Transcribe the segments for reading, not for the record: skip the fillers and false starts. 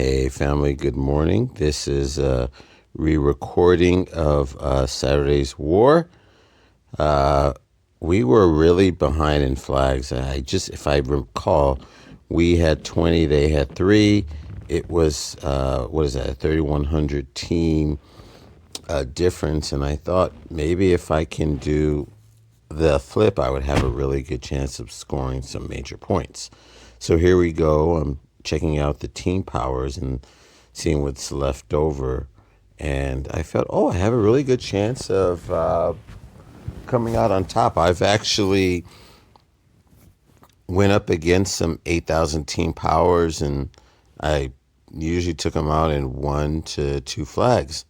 Hey, family, good morning. This is a re recording of Saturday's War. We were really behind in flags. If I recall, we had 20, they had 3. It was, what is that, a 3,100 team difference. And I thought maybe if I can do the flip, I would have a really good chance of scoring some major points. So here we go. I'm checking out the team powers and seeing what's left over. And I felt, I have a really good chance of coming out on top. I've actually went up against some 8,000 team powers, and I usually took them out in 1 to 2 flags.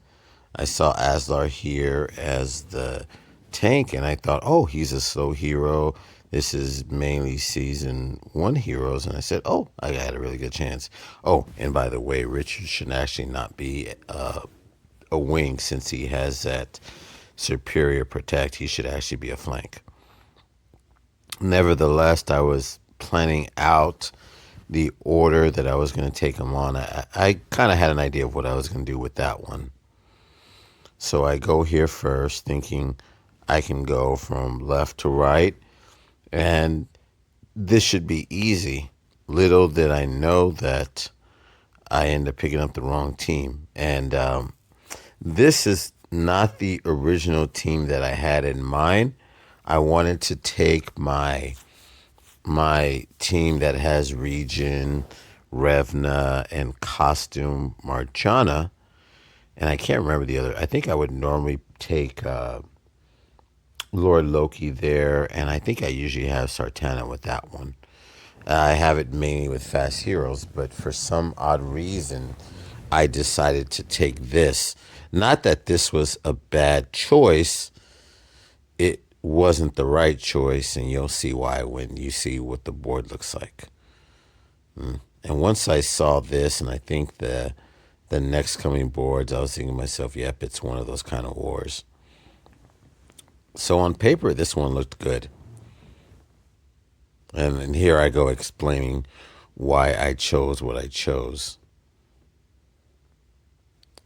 I saw Aslar here as the tank, and I thought, he's a slow hero. This is mainly season 1 heroes. And I said, I had a really good chance. Oh, and by the way, Richard should actually not be a wing since he has that superior protect. He should actually be a flank. Nevertheless, I was planning out the order that I was going to take him on. I kind of had an idea of what I was going to do with that one. So I go here first, thinking I can go from left to right, and this should be easy. Little did I know that I end up picking up the wrong team. And this is not the original team that I had in mind. I wanted to take my team that has Region, Revna, and Costume Marjana. And I can't remember the other. I think I would normally take Lord Loki there, and I think I usually have Sartana with that one. I have it mainly with fast heroes, but for some odd reason, I decided to take this. Not that this was a bad choice. It wasn't the right choice, and you'll see why when you see what the board looks like. And once I saw this, and I think the next coming boards, I was thinking to myself, yep, it's one of those kind of wars. So on paper, this one looked good. And here I go explaining why I chose what I chose.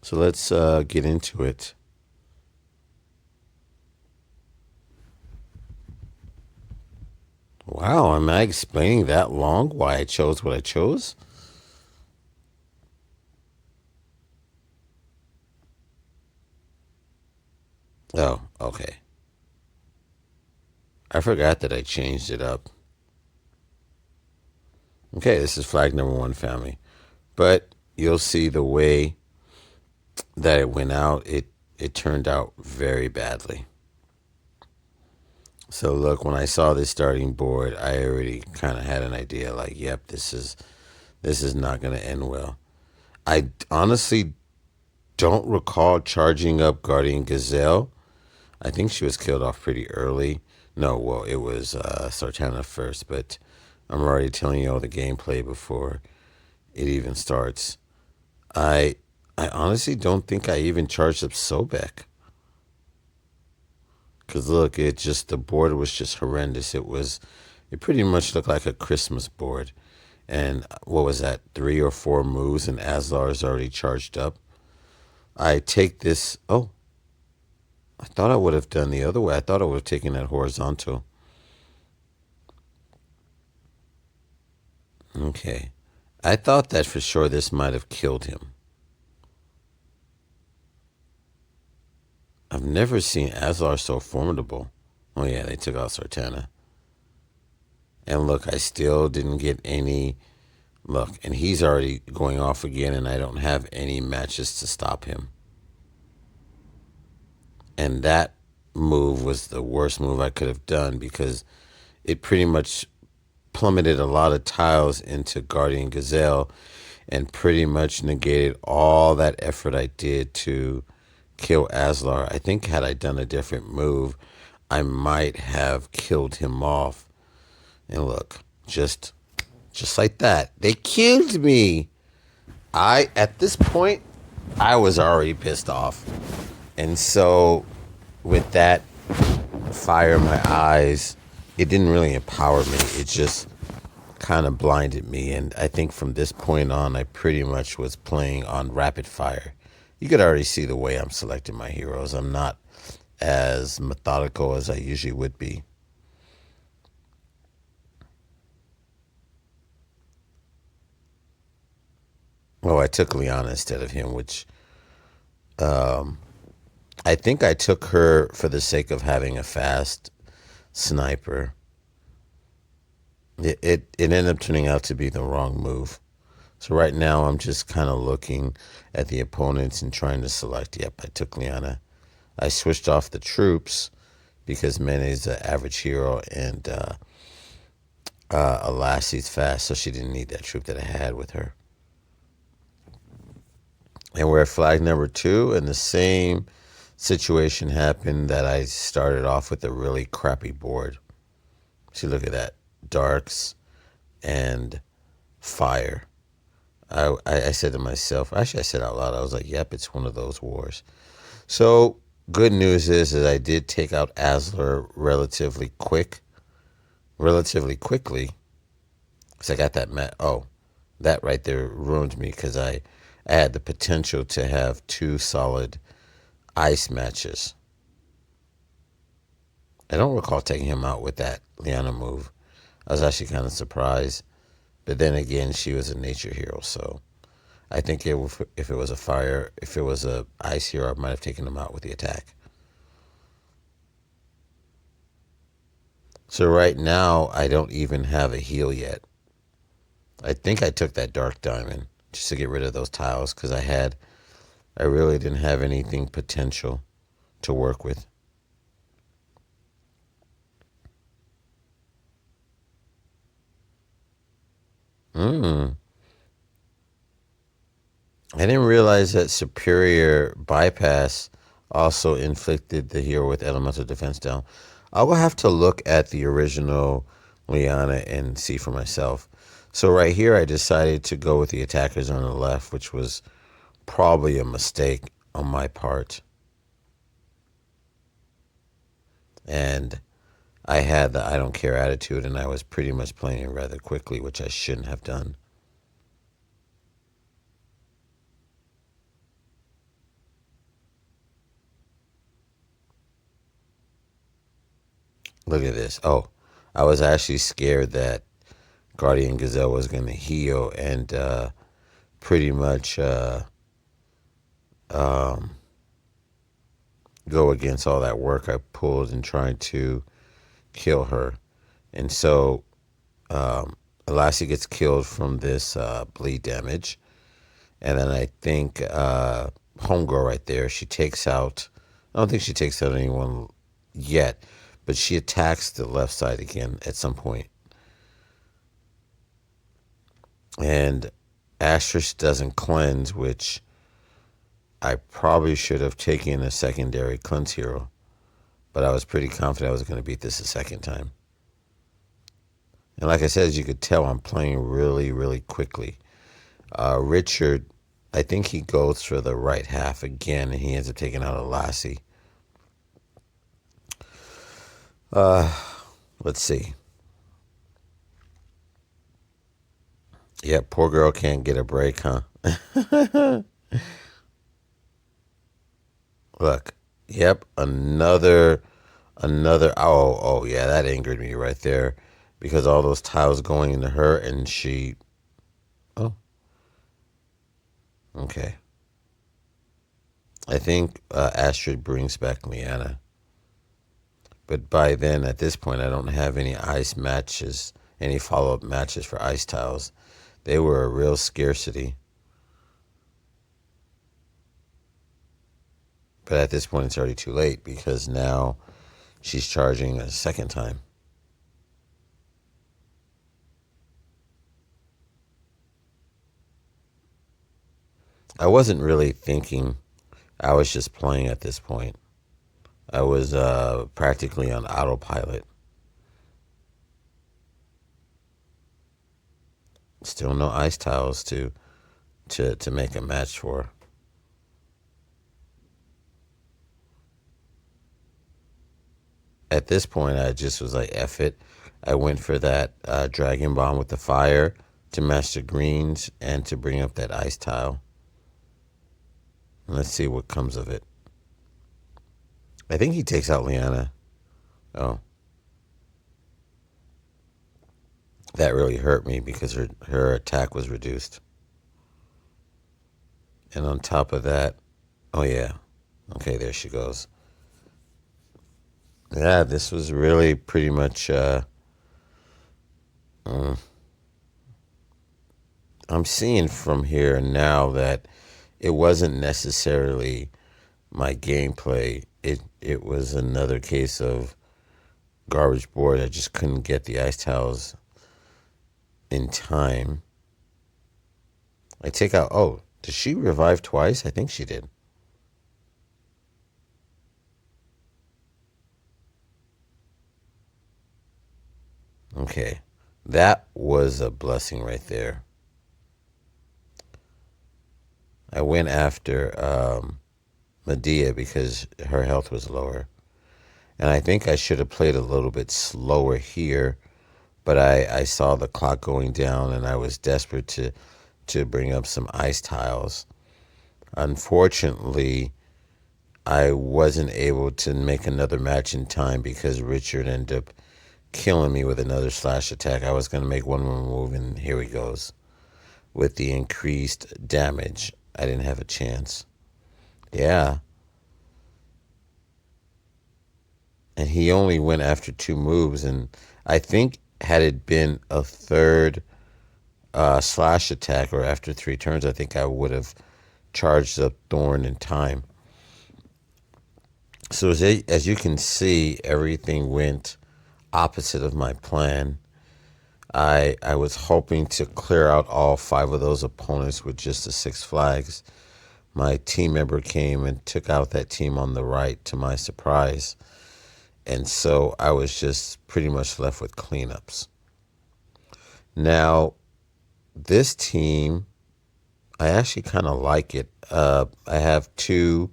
So let's get into it. Wow, am I explaining that long why I chose what I chose? Oh, okay. I forgot that I changed it up. Okay, this is flag number 1, family. But you'll see the way that it went out, it turned out very badly. So look, when I saw this starting board, I already kind of had an idea like, yep, this is not going to end well. I honestly don't recall charging up Guardian Gazelle. I think she was killed off pretty early. No, well, it was Sartana first, but I'm already telling you all the gameplay before it even starts. I honestly don't think I even charged up Sobek. Because look, the board was just horrendous. It pretty much looked like a Christmas board. And what was that, 3 or 4 moves and Aslar's already charged up? I take this, I thought I would have done the other way. I thought I would have taken that horizontal. Okay. I thought that for sure this might have killed him. I've never seen Aslar so formidable. Oh yeah, they took out Sartana. And look, I still didn't get any. Look, and he's already going off again, and I don't have any matches to stop him. And that move was the worst move I could have done because it pretty much plummeted a lot of tiles into Guardian Gazelle and pretty much negated all that effort I did to kill Aslar. I think had I done a different move, I might have killed him off. And look, just like that, they killed me. At this point, I was already pissed off. And so with that fire in my eyes, it didn't really empower me. It just kind of blinded me. And I think from this point on, I pretty much was playing on rapid fire. You could already see the way I'm selecting my heroes. I'm not as methodical as I usually would be. Oh, I took Liana instead of him, which I think I took her for the sake of having a fast sniper. It ended up turning out to be the wrong move. So right now I'm just kind of looking at the opponents and trying to select. Yep, I took Liana. I switched off the troops because Mene's an average hero and Alassi's fast, so she didn't need that troop that I had with her. And we're at flag number 2, and the same situation happened that I started off with a really crappy board. See, look at that. Darks and fire. I said to myself, actually I said out loud, I was like, yep, it's one of those wars. So good news is I did take out Asler relatively quickly. Because I got that that right there ruined me because I had the potential to have 2 solid ice matches. I don't recall taking him out with that Liana move. I was actually kind of surprised. But then again, she was a nature hero, so I think if it was if it was a ice hero, I might have taken him out with the attack. So right now, I don't even have a heal yet. I think I took that dark diamond just to get rid of those tiles because I really didn't have anything potential to work with. Mm. I didn't realize that superior bypass also inflicted the hero with elemental defense down. I will have to look at the original Liana and see for myself. So right here, I decided to go with the attackers on the left, which was probably a mistake on my part. And I had the I don't care attitude, and I was pretty much playing rather quickly, which I shouldn't have done. Look at this. Oh, I was actually scared that Guardian Gazelle was going to heal and pretty much um, go against all that work I pulled in trying to kill her. And so Elassie gets killed from this bleed damage. And then I think Homegirl right there, she takes out, I don't think she takes out anyone yet, but she attacks the left side again at some point. And Astrax doesn't cleanse, which I probably should have taken a secondary cleanse hero, but I was pretty confident I was going to beat this a second time. And like I said, as you could tell, I'm playing really, really quickly. Richard, I think he goes for the right half again, and he ends up taking out a Lassie. Let's see. Yeah, poor girl can't get a break, huh? Look. Yep, another. Oh, yeah, that angered me right there, because all those tiles going into her, and she. Oh, okay. I think Astrid brings back Liana, but by then, at this point, I don't have any ice matches, any follow up matches for ice tiles. They were a real scarcity. But at this point, it's already too late because now she's charging a second time. I wasn't really thinking. I was just playing at this point. I was practically on autopilot. Still no ice tiles to make a match for. At this point, I just was like, F it. I went for that Dragon Bomb with the fire to match the greens and to bring up that ice tile. Let's see what comes of it. I think he takes out Liana. Oh, that really hurt me because her attack was reduced. And on top of that, oh yeah, okay, there she goes. Yeah, this was really pretty much. I'm seeing from here now that it wasn't necessarily my gameplay. It was another case of garbage board. I just couldn't get the ice towels in time. I take out. Oh, did she revive twice? I think she did. Okay, that was a blessing right there. I went after Medea because her health was lower. And I think I should have played a little bit slower here, but I saw the clock going down and I was desperate to bring up some ice tiles. Unfortunately, I wasn't able to make another match in time because Richard ended up killing me with another slash attack. I was going to make one more move, and here he goes. With the increased damage, I didn't have a chance. Yeah. And he only went after two moves, and I think had it been a third slash attack or after three turns, I think I would have charged up Thorn in time. So as you can see, everything went opposite of my plan. I was hoping to clear out all five of those opponents with just the six flags. My team member came and took out that team on the right to my surprise. And so I was just pretty much left with cleanups. Now, this team, I actually kind of like it. I have two,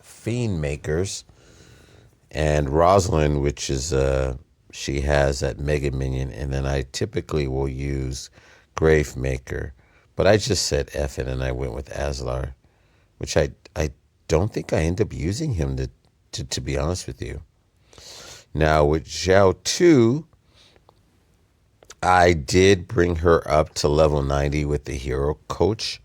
Fiend Makers and Rosalind, which is she has that Mega Minion, and then I typically will use Grave Maker, but I just said F it and I went with Aslar, which I don't think I end up using him to be honest with you. Now with Zhao 2, I did bring her up to level 90 with the hero coach,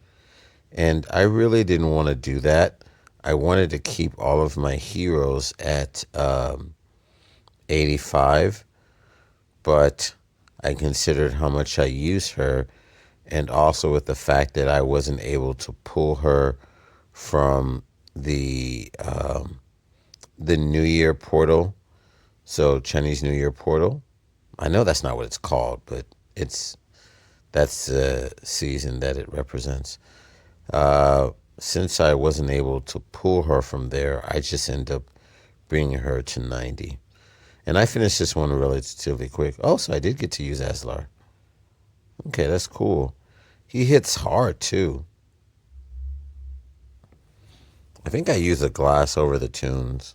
and I really didn't want to do that. I wanted to keep all of my heroes at 85, but I considered how much I use her, and also with the fact that I wasn't able to pull her from the New Year portal, so Chinese New Year portal. I know that's not what it's called, but it's that's the season that it represents. Since I wasn't able to pull her from there, I just end up bringing her to 90. And I finished this one relatively quick. Oh, so I did get to use Aslar. Okay, that's cool. He hits hard too. I think I used a glass over the tunes.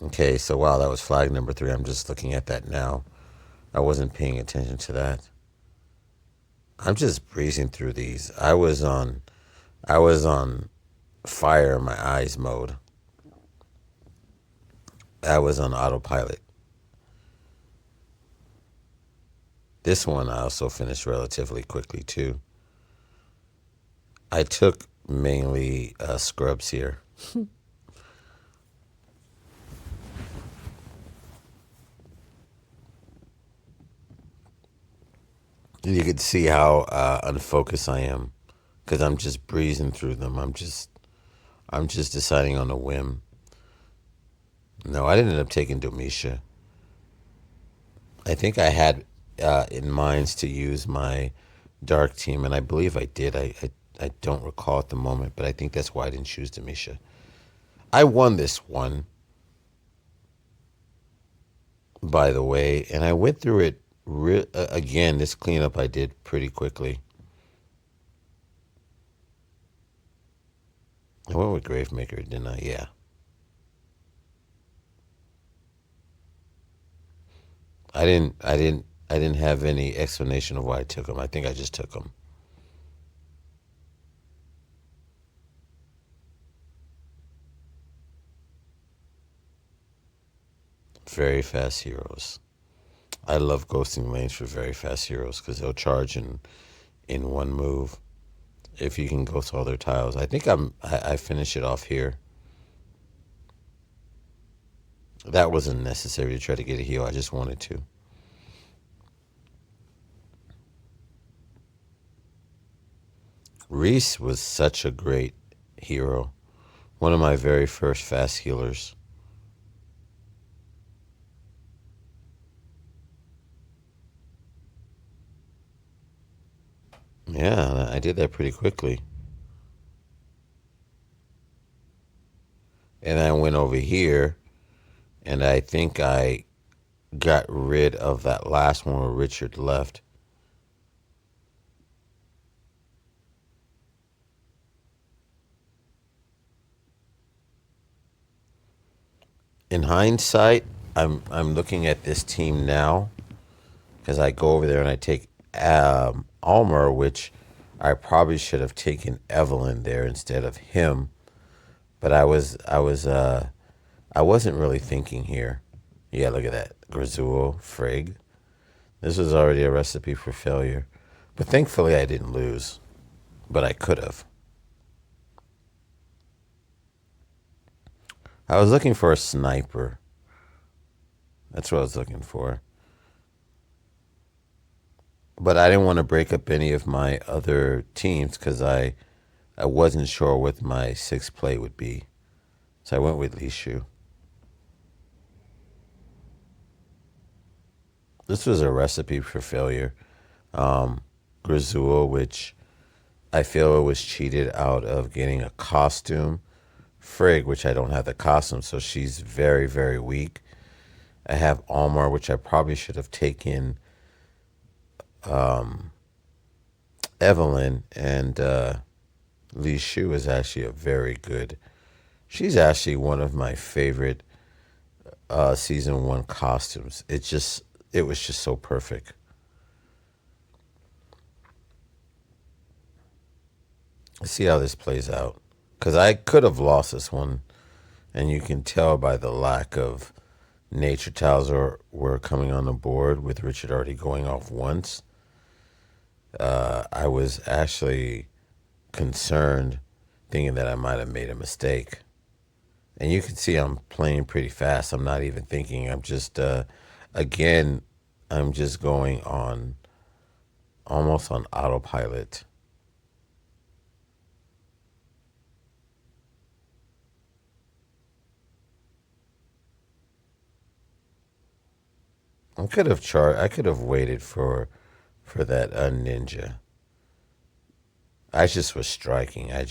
Okay, so wow, that was flag number 3. I'm just looking at that now. I wasn't paying attention to that. I'm just breezing through these. I was on fire in my eyes mode. I was on autopilot. This one I also finished relatively quickly too. I took mainly scrubs here. You can see how unfocused I am because I'm just breezing through them. I'm just deciding on a whim. No, I didn't end up taking Domitia. I think I had in mind to use my dark team, and I believe I did. I don't recall at the moment, but I think that's why I didn't choose Demisha. I won this one, by the way, and I went through it again. This cleanup I did pretty quickly. I went with Gravemaker, didn't I? Yeah. I didn't have any explanation of why I took him. I think I just took him. Very fast heroes. I love ghosting lanes for very fast heroes because they'll charge in one move. If you can ghost all their tiles, I think I finish it off here. That wasn't necessary to try to get a heal. I just wanted to. Reese was such a great hero. One of my very first fast healers. Yeah, I did that pretty quickly. And I went over here, and I think I got rid of that last one where Richard left. In hindsight, I'm looking at this team now because I go over there and I take Almer, which I probably should have taken Evelyn there instead of him. But I wasn't really thinking here. Yeah, look at that. Grazul, Frigg. This was already a recipe for failure. But thankfully I didn't lose. But I could have. I was looking for a sniper. That's what I was looking for. But I didn't want to break up any of my other teams because I wasn't sure what my sixth play would be. So I went with Li Shu. This was a recipe for failure. Grazul, which I feel was cheated out of getting a costume. Frigg, which I don't have the costume, so she's very, very weak. I have Almar, which I probably should have taken Evelyn, and Li Shu is actually a very good. She's actually one of my favorite season one costumes. It was just so perfect. Let's see how this plays out. Because I could have lost this one, and you can tell by the lack of nature tiles were coming on the board with Richard already going off once. I was actually concerned, thinking that I might have made a mistake. And you can see I'm playing pretty fast. I'm not even thinking. I'm just, again, I'm just going on almost on autopilot. I could have waited for that ninja. I just was striking. I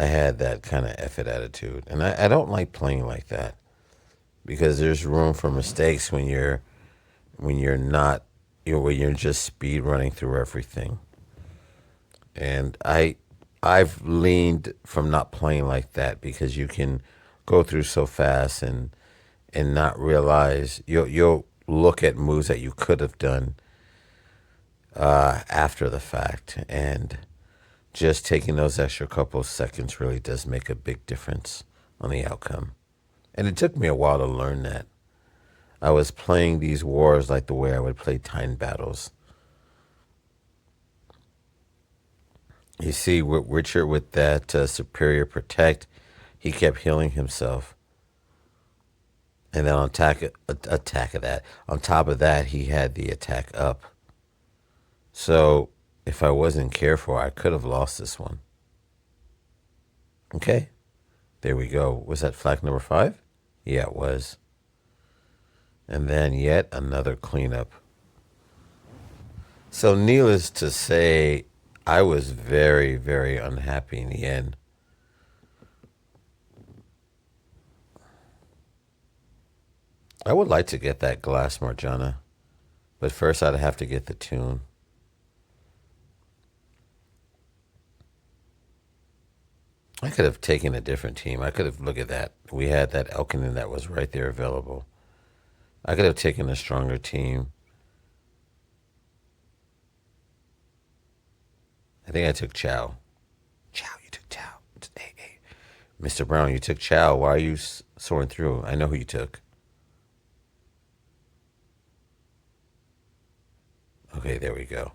had that kind of effort attitude, and I don't like playing like that because there's room for mistakes when you're not when you're just speed running through everything. And I've leaned from not playing like that because you can go through so fast and not realize you'll look at moves that you could have done after the fact, and just taking those extra couple of seconds really does make a big difference on the outcome. And it took me a while to learn that. I was playing these wars like the way I would play time battles. You see, with Richard with that superior protect, he kept healing himself, and then on attack of that, on top of that, he had the attack up. So if I wasn't careful, I could have lost this one. Okay, there we go. Was that flag number 5? Yeah, it was. And then yet another cleanup. So needless to say, I was very, very unhappy in the end. I would like to get that glass Marjana, but first I'd have to get the tune. I could have taken a different team. I could have looked at that. We had that Elkinen that was right there available. I could have taken a stronger team. I think I took Chow. Chow, you took Chow. Hey, hey. Mr. Brown, you took Chow. Why are you soaring through? I know who you took. Okay, there we go.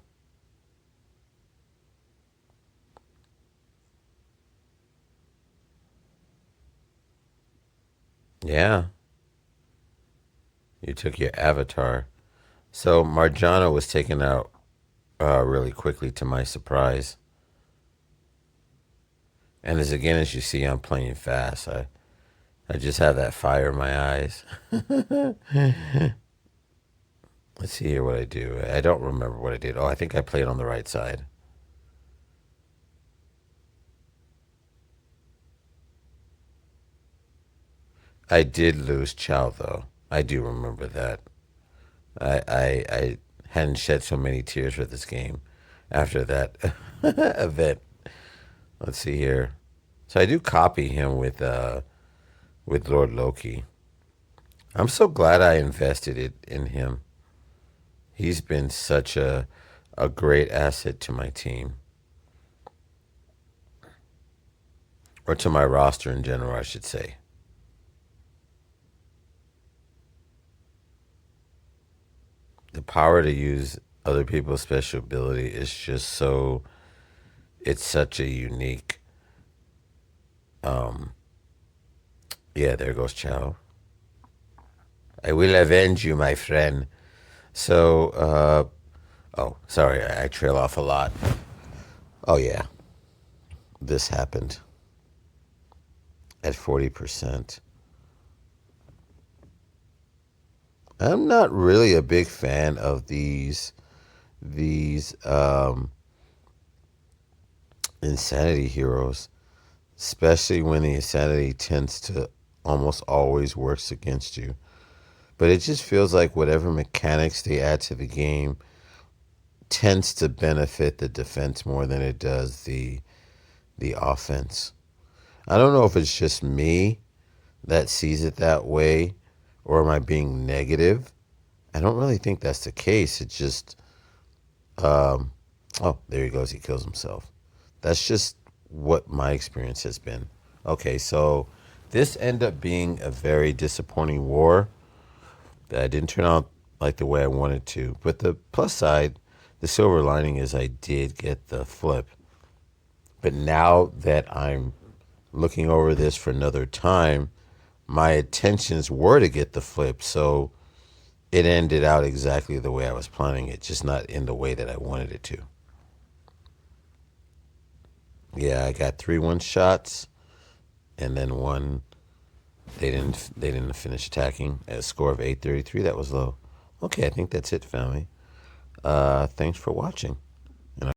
Yeah, you took your avatar. So Marjana was taken out really quickly to my surprise. And as again as you see, I'm playing fast. I just have that fire in my eyes. Let's see here what I do. I don't remember what I did. Oh, I think I played on the right side. I did lose Chow though. I do remember that. I hadn't shed so many tears for this game after that event. Let's see here. So I do copy him with Lord Loki. I'm so glad I invested it in him. He's been such a great asset to my team, or to my roster in general, I should say. The power to use other people's special ability is just so. It's such a unique. Um, yeah, there goes Chow. I will avenge you, my friend. So, oh, sorry, I trail off a lot. Oh yeah, this happened at 40%. I'm not really a big fan of these insanity heroes, especially when the insanity tends to almost always works against you. But it just feels like whatever mechanics they add to the game tends to benefit the defense more than it does the offense. I don't know if it's just me that sees it that way, or am I being negative? I don't really think that's the case. It's just, um, oh, there he goes. He kills himself. That's just what my experience has been. Okay, so this ended up being a very disappointing war that didn't turn out like the way I wanted to. But the plus side, the silver lining is I did get the flip. But now that I'm looking over this for another time, my intentions were to get the flip. So it ended out exactly the way I was planning it, just not in the way that I wanted it to. Yeah, I got 3 one-shots and then one they didn't finish attacking at a score of 833. That was low. Okay, I think that's it, family. Thanks for watching.